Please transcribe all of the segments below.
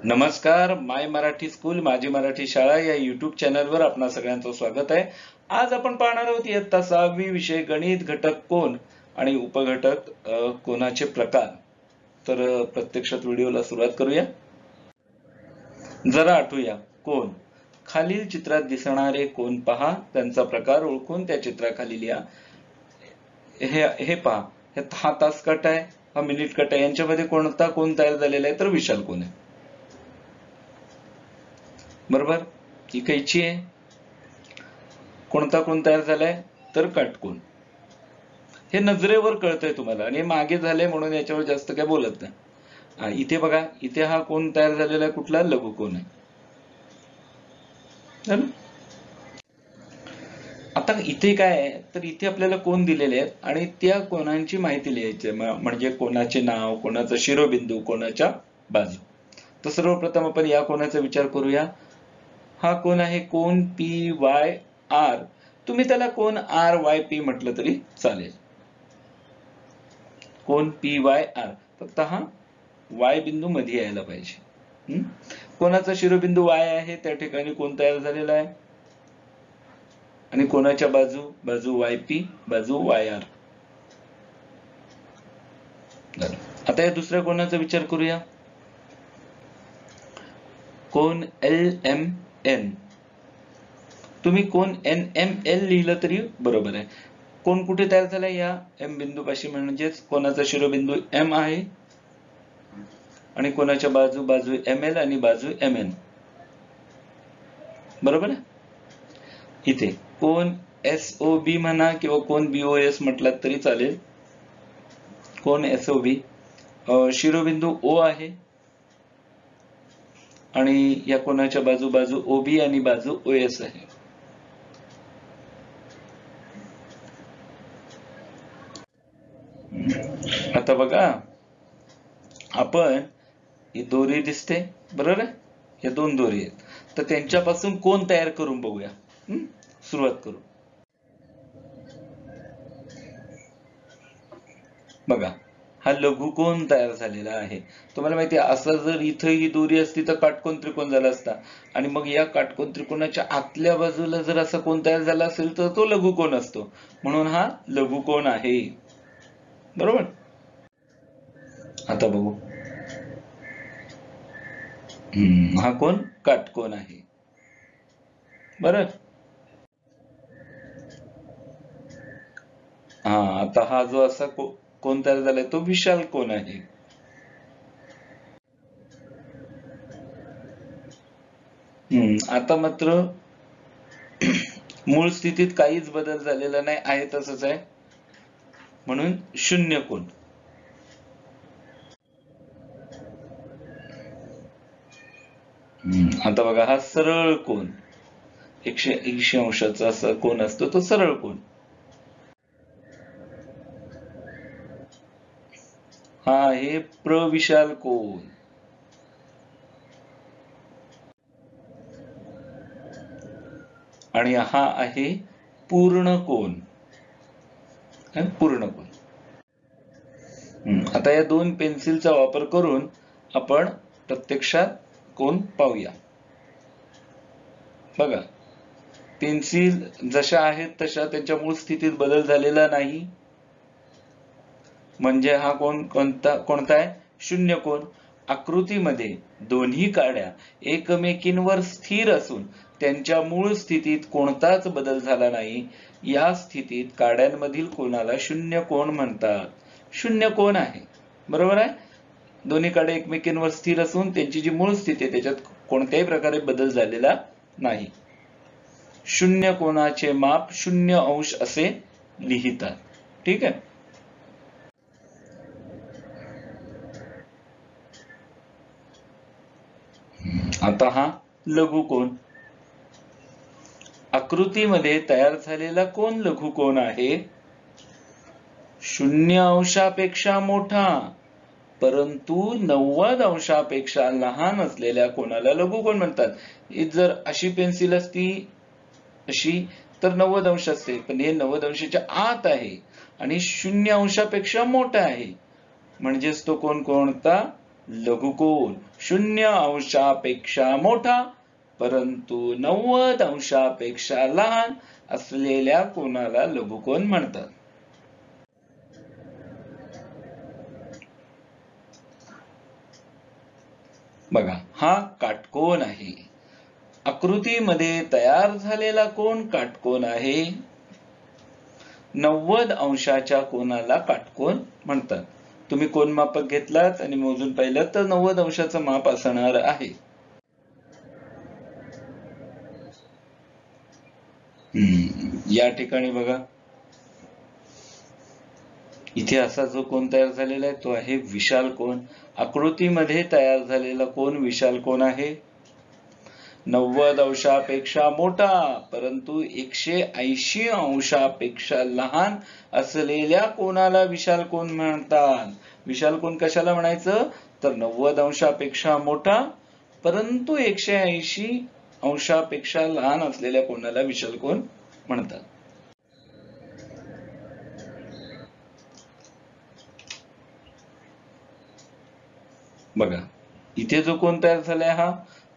नमस्कार. माय मराठी स्कूल माझी मराठी शाळा या युट्यूब चॅनलवर आपणा सगळ्यांचं स्वागत आहे. आज आपण पाहणार आहोत इयत्ता 6वी विषय गणित घटक कोन आणि उपघटक कोनाचे प्रकार. तर प्रत्यक्षात व्हिडिओला सुरुवात करूया. जरा आठवूया. कोन. खालील चित्रात दिसणारे कोन पहा, त्यांचा प्रकार ओळखून त्या चित्राखाली लिहा. हे पहा, हा तास काटा आहे, हा मिनिट काटा आहे. यांच्यामध्ये कोणता कोन तयार झालेला आहे? तर विशाल कोन आहे. बरोबर. ही कैची आहे. कोणता कोन तयार झालाय? तर काटकोन. हे नजरेवर कळतंय तुम्हाला आणि मागे झालंय म्हणून याच्यावर जास्त काय बोलत नाही. इथे बघा, इथे हा कोन तयार झालेला आहे. कुठला? लघुकोन आहे. आता इथे काय आहे? तर इथे आपल्याला कोन दिलेले आहेत आणि त्या कोनांची माहिती लिहायची, म्हणजे कोनाचे नाव, कोणाचा शिरोबिंदू, कोणाच्या बाजू. तर सर्वप्रथम आपण या कोनाचा विचार करूया. हा कोन आहे कोन PYR. तुम्ही त्याला कोन RYP म्हटलं तरी चालेल. कोन PYR. फक्त हा Y बिंदू मध्ये यायला पाहिजे. कोणाचा शिरोबिंदू Y आहे, त्या ठिकाणी कोन तयार झालेला आहे. आणि कोणाच्या बाजू YP, बाजू YR. आता या दुसऱ्या कोनाचा विचार करूया. कोन LMN. तुम्ही कोन NML लिहिलं तरी बरोबर आहे. कोन कुठे तयार झाला? या M बिंदूपाशी, म्हणजेच कोणाचा शिरोबिंदू M आहे आणि कोणाच्या बाजू ML आणि बाजू MN. बरोबर आहे. इथे कोन SOB म्हणा किंवा कोन BOS म्हटलात तरी चालेल. कोन SOB. शिरोबिंदू O आहे आणि या कोणाच्या बाजू OB आणि बाजू OS आहे. आता बघा, आपण ही दोरी दिसते, बरोबर आहे. या दोन दोरी आहेत, तर त्यांच्यापासून कोन तयार करून बघूया. सुरुवात करू. बघा, हा लघुकोन तयार झालेला आहे. तुम्हाला माहिती आहे, असं जर इथं ही दोरी असती तर काटकोन त्रिकोण झाला असता. आणि मग या काटकोन त्रिकोणाच्या आतल्या बाजूला जर असा कोन तयार झाला असेल तर तो लघुकोन असतो. म्हणून हा लघुकोन आहे. बरोबर. आता बघू. हा कोन काटकोन आहे. बरं. आता हा जो असा कोन तयार झालाय तो विशाल कोन आहे. आता मात्र मूळ स्थितीत काहीच बदल झालेला नाही, आहे तसंच आहे, म्हणून शून्य कोन. आता बघा, हा सरळ कोन 180 अंशाचा असा कोन असतो, तो सरळ कोन. हा आहे प्रविशाल कोन. आणि हा आहे पूर्ण कोन. पूर्ण कोन. आता या दोन पेन्सिलचा वापर करून आपण प्रत्यक्षात कोन पाहूया. बघा, पेन्सिल जशा आहेत तशा त्यांच्या मूळ स्थितीत बदल झालेला नाही, म्हणजे हा कोन कोणता आहे? शून्य कोन. आकृतीमध्ये दोन्ही काड्या एकमेकींवर स्थिर असून त्यांच्या मूळ स्थितीत कोणताच बदल झाला नाही. या स्थितीत काड्यांमधील कोनाला शून्य कोन म्हणतात. शून्य कोन आहे. बरोबर आहे. दोन्ही काड्या एकमेकींवर स्थिर असून त्यांची जी मूळ स्थिती आहे त्याच्यात कोणत्याही प्रकारे बदल झालेला नाही. शून्य कोनाचे माप 0 अंश असे लिहितात. ठीक आहे. आता हा लघुकोन. आकृतीमध्ये तयार झालेला कोन लघुकोन आहे. 0 अंशापेक्षा मोठा परंतु 90 अंशापेक्षा लहान असलेल्या कोनाला लघुकोन म्हणतात. जर अशी पेन्सिल असती अशी तर 90 अंश असते, पण हे 90 अंशाच्या आत आहे आणि 0 अंशापेक्षा मोठा आहे, म्हणजेच तो कोन कोणता? लघुकोन 0 अंशापेक्षा मोठा परंतु 90 अंशापेक्षा लहान असलेल्या कोनाला लघुकोन म्हणतात. बघा, हा काटकोन आहे. आकृतीमध्ये तयार झालेला कोन काटकोन आहे. 90 अंशाच्या कोनाला काटकोन म्हणतात. तुम्ही कोनमापक घेतलात आणि मोजून पाहिलं तर 90 अंशाचं माप असणार आहे. या ठिकाणी बघा, इथे असा जो कोन तयार झालेला आहे तो आहे विशाल कोन. आकृतीमध्ये तयार झालेला कोन विशाल कोन आहे. 90 अंशापेक्षा मोठा परंतु 180 अंशापेक्षा लहान असलेल्या कोनाला विशाल कोन म्हणतात. विशाल कोन कशाला म्हणायचं तर 90 अंशापेक्षा मोठा परंतु 180 अंशापेक्षा लहान असलेल्या कोनाला विशाल कोन म्हणतात. बघा, इथे जो कोन तयार झालाय हा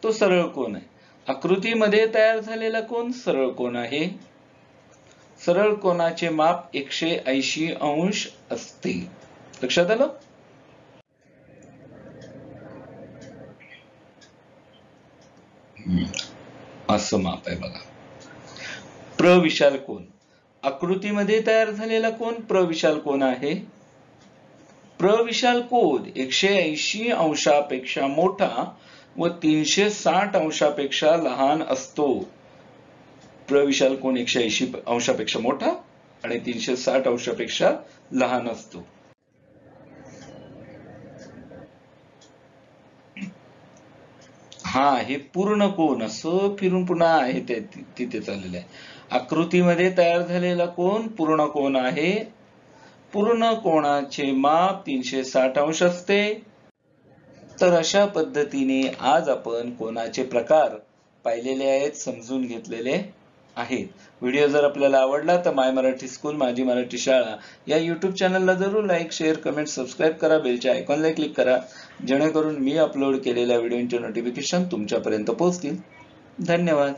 तो सरळ कोन आहे. आकृतीमध्ये तयार झालेला कोन सरळ कोन आहे. सरळ कोनाचे माप 180 अंश असते. लक्षात आलं? असं माप आहे बघा. प्रविशाल कोन. आकृतीमध्ये तयार झालेला कोन प्रविशाल कोन आहे. प्रविशाल कोन 180 अंशापेक्षा मोठा व 360 अंशापेक्षा लहान असतो. प्रविशाल कोन 180 अंशापेक्षा मोठा आणि 360 अंशापेक्षा लहान असतो. हा हे पूर्ण कोन असं फिरून पुन्हा आहे ते तिथे चाललेलं आहे. आकृतीमध्ये तयार झालेला कोन पूर्ण कोन आहे. पूर्ण कोनाचे माप 360 अंश असते. तर अशा पद्धतीने आज आपण कोनाचे प्रकार पाहिलेले आहेत, समजून घेतलेले आहेत. व्हिडिओ जर आपल्याला आवडला तर माय मराठी स्कूल माझी मराठी शाळा या YouTube चॅनलला जरूर लाईक, शेअर, कमेंट, सबस्क्राईब करा. बेलच्या आयकॉनला क्लिक करा जेणेकरून मी अपलोड केलेल्या व्हिडिओचे नोटिफिकेशन तुमच्यापर्यंत पोहोचतील. धन्यवाद.